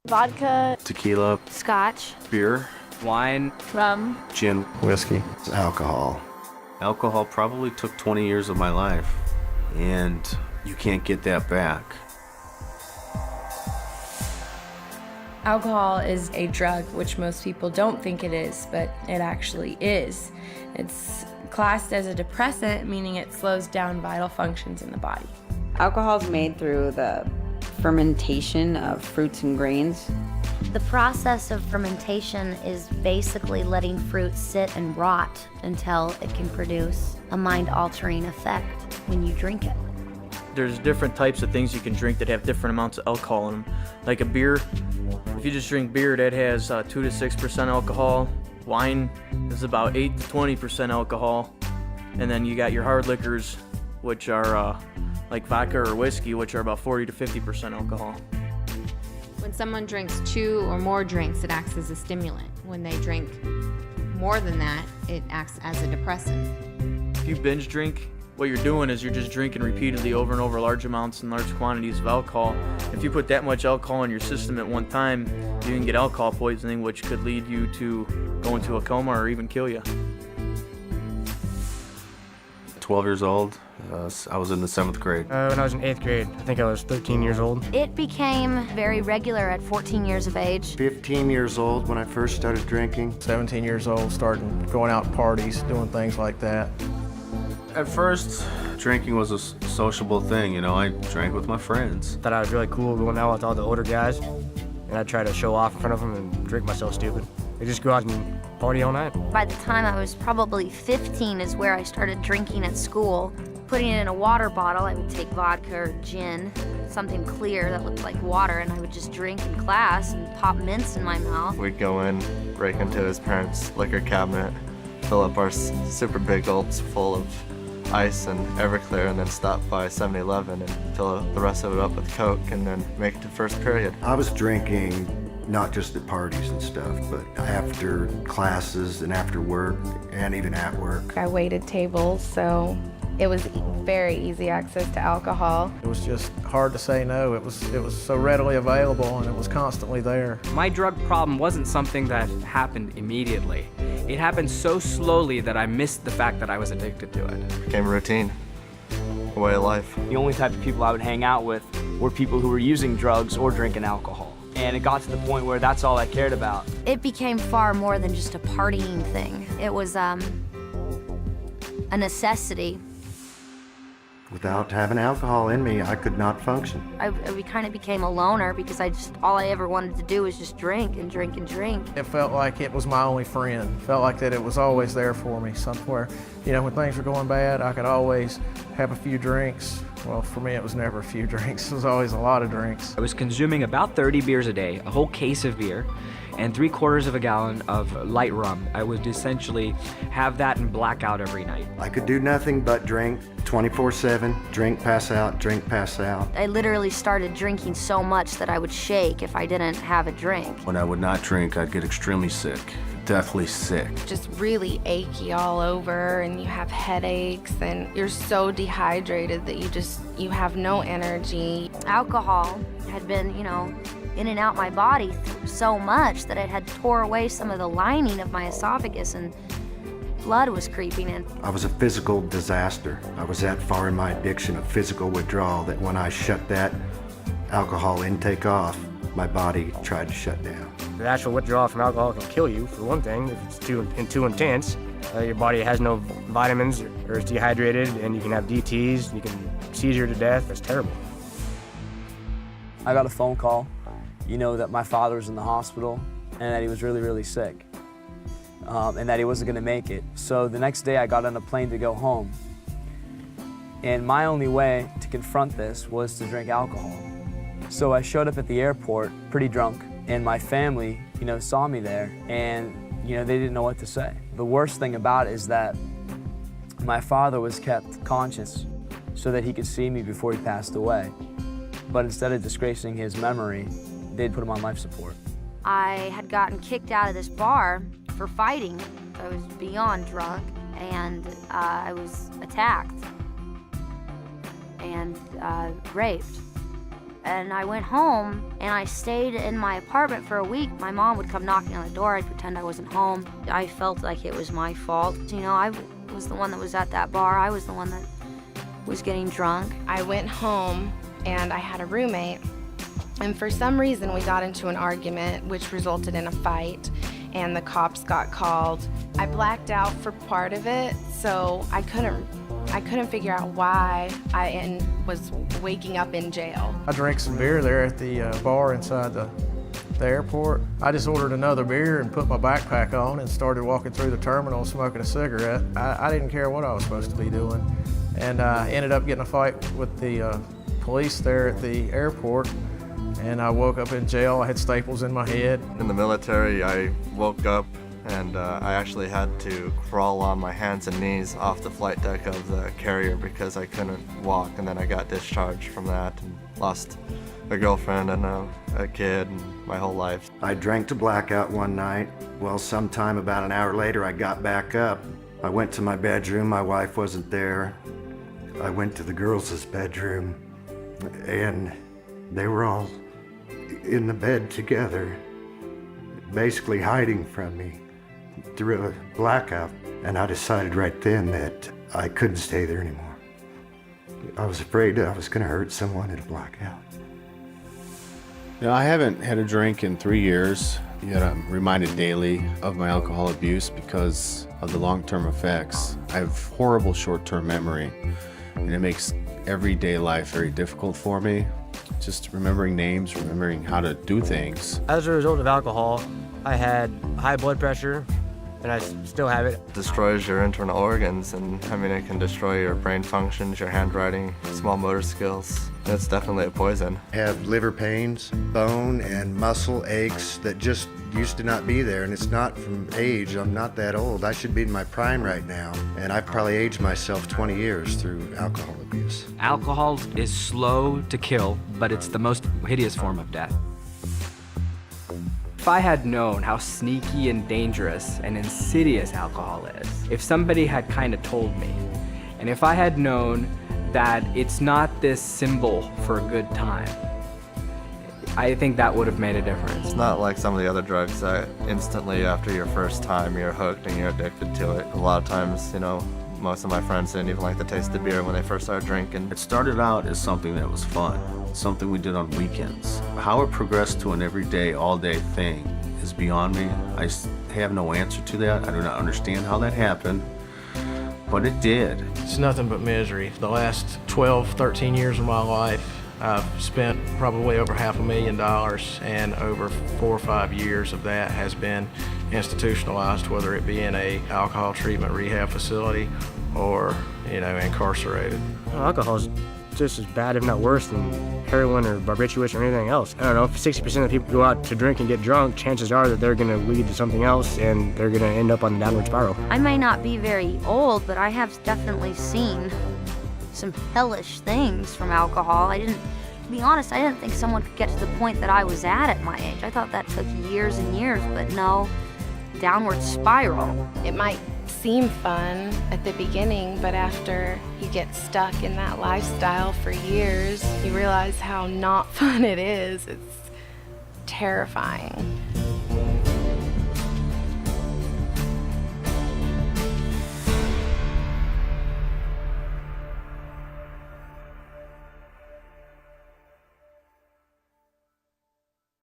Vodka, tequila, scotch, beer, wine, rum, gin, whiskey, alcohol. alcohol probably took 20 years of my life, and you can't get that back. Alcohol is a drug, which most people don't think it is, but it actually is. It's classed as a depressant, meaning it slows down vital functions in the body. Alcohol is made through the fermentation of fruits and grains. The process of fermentation is basically letting fruit sit and rot until it can produce a mind-altering effect when you drink it. There's different types of things you can drink that have different amounts of alcohol in them. Like a beer, if you just drink beer, that has 2 to 6% alcohol. Wine is about 8 to 20% alcohol. And then you got your hard liquors, which are like vodka or whiskey, which are about 40 to 50% alcohol. When someone drinks 2 or more drinks, it acts as a stimulant. When they drink more than that, it acts as a depressant. If you binge drink, what you're doing is you're just drinking repeatedly over and over large amounts and large quantities of alcohol. If you put that much alcohol in your system at one time, you can get alcohol poisoning, which could lead you to go into a coma or even kill you. 12 years old, I was in the 7th grade. When I was in 8th grade, I think I was 13 years old. It became very regular at 14 years of age. 15 years old when I first started drinking. 17 years old, starting going out parties, doing things like that. At first, drinking was a sociable thing, you know, I drank with my friends. Thought I was really cool going out with all the older guys, and I'd try to show off in front of them and drink myself stupid. I just go out and party all night. By the time I was probably 15 is where I started drinking at school. Putting it in a water bottle, I would take vodka or gin, something clear that looked like water, and I would just drink in class and pop mints in my mouth. We'd go in, break into his parents' liquor cabinet, fill up our super big gulps full of ice and Everclear, and then stop by 7-Eleven and fill the rest of it up with Coke, and then make it to first period. I was drinking not just at parties and stuff, but after classes and after work and even at work. I waited tables, so it was very easy access to alcohol. It was just hard to say no. It was so readily available, and it was constantly there. My drug problem wasn't something that happened immediately. It happened so slowly that I missed the fact that I was addicted to it. It became a routine, a way of life. The only type of people I would hang out with were people who were using drugs or drinking alcohol. And it got to the point where that's all I cared about. It became far more than just a partying thing. It was a necessity. Without having alcohol in me, I could not function. I kind of became a loner because all I ever wanted to do was just drink and drink and drink. It felt like it was my only friend. Felt like that it was always there for me somewhere. You know, when things were going bad, I could always have a few drinks. Well, for me, it was never a few drinks. It was always a lot of drinks. I was consuming about 30 beers a day, a whole case of beer, and 3/4 of a gallon of light rum. I would essentially have that and black out every night. I could do nothing but drink 24/7, drink, pass out, drink, pass out. I literally started drinking so much that I would shake if I didn't have a drink. When I would not drink, I'd get extremely sick, deathly sick. Just really achy all over, and you have headaches, and you're so dehydrated that you have no energy. Alcohol had been, in and out my body so much that it had tore away some of the lining of my esophagus, and blood was creeping in. I was a physical disaster. I was that far in my addiction of physical withdrawal that when I shut that alcohol intake off, my body tried to shut down. The actual withdrawal from alcohol can kill you, for one thing, if it's too intense. Your body has no vitamins or is dehydrated, and you can have DTs, you can seizure to death. It's terrible. I got a phone call, that my father was in the hospital and that he was really, really sick, and that he wasn't gonna make it. So the next day I got on a plane to go home. And my only way to confront this was to drink alcohol. So I showed up at the airport pretty drunk, and my family, saw me there, and, they didn't know what to say. The worst thing about it is that my father was kept conscious so that he could see me before he passed away. But instead of disgracing his memory, they'd put him on life support. I had gotten kicked out of this bar for fighting. I was beyond drunk, and I was attacked and raped. And I went home and I stayed in my apartment for a week. My mom would come knocking on the door. I'd pretend I wasn't home. I felt like it was my fault. You know, I was the one that was at that bar. I was the one that was getting drunk. I went home and I had a roommate, and for some reason we got into an argument which resulted in a fight, and the cops got called. I blacked out for part of it, so I couldn't figure out why I was waking up in jail. I drank some beer there at the bar inside the airport. I just ordered another beer and put my backpack on and started walking through the terminal smoking a cigarette. I didn't care what I was supposed to be doing. And I ended up getting a fight with the police there at the airport. And I woke up in jail. I had staples in my head. In the military, I woke up and I actually had to crawl on my hands and knees off the flight deck of the carrier because I couldn't walk, and then I got discharged from that and lost a girlfriend and a kid and my whole life. I drank to blackout one night. Well, sometime about an hour later, I got back up. I went to my bedroom. My wife wasn't there. I went to the girls' bedroom, and they were all in the bed together, basically hiding from me through a blackout. And I decided right then that I couldn't stay there anymore. I was afraid that I was gonna hurt someone at a blackout. You know, I haven't had a drink in 3 years, yet I'm reminded daily of my alcohol abuse because of the long-term effects. I have horrible short-term memory, and it makes everyday life very difficult for me. Just remembering names, remembering how to do things. As a result of alcohol, I had high blood pressure, and I still have it. Destroys your internal organs, and I mean, it can destroy your brain functions, your handwriting, small motor skills. It's definitely a poison. I have liver pains, bone and muscle aches that just used to not be there, and it's not from age. I'm not that old. I should be in my prime right now, and I've probably aged myself 20 years through alcohol abuse. Alcohol is slow to kill, but it's the most hideous form of death. If I had known how sneaky and dangerous and insidious alcohol is, if somebody had kind of told me, and if I had known that it's not this symbol for a good time, I think that would have made a difference. It's not like some of the other drugs that instantly after your first time you're hooked and you're addicted to it. A lot of times, you know, most of my friends didn't even like the taste of beer when they first started drinking. It started out as something that was fun, something we did on weekends. How it progressed to an everyday, all-day thing is beyond me. I have no answer to that. I do not understand how that happened, but it did. It's nothing but misery. The last 12, 13 years of my life, I've spent probably over $500,000, and over 4 or 5 years of that has been institutionalized, whether it be in a alcohol treatment rehab facility or, you know, incarcerated. Alcohol is just as bad, if not worse, than heroin or barbiturates or anything else. I don't know, if 60% of people go out to drink and get drunk, chances are that they're gonna lead to something else and they're gonna end up on a downward spiral. I may not be very old, but I have definitely seen some hellish things from alcohol. To be honest, I didn't think someone could get to the point that I was at my age. I thought that took years and years, but no, downward spiral. It might seem fun at the beginning, but after you get stuck in that lifestyle for years, you realize how not fun it is. It's terrifying.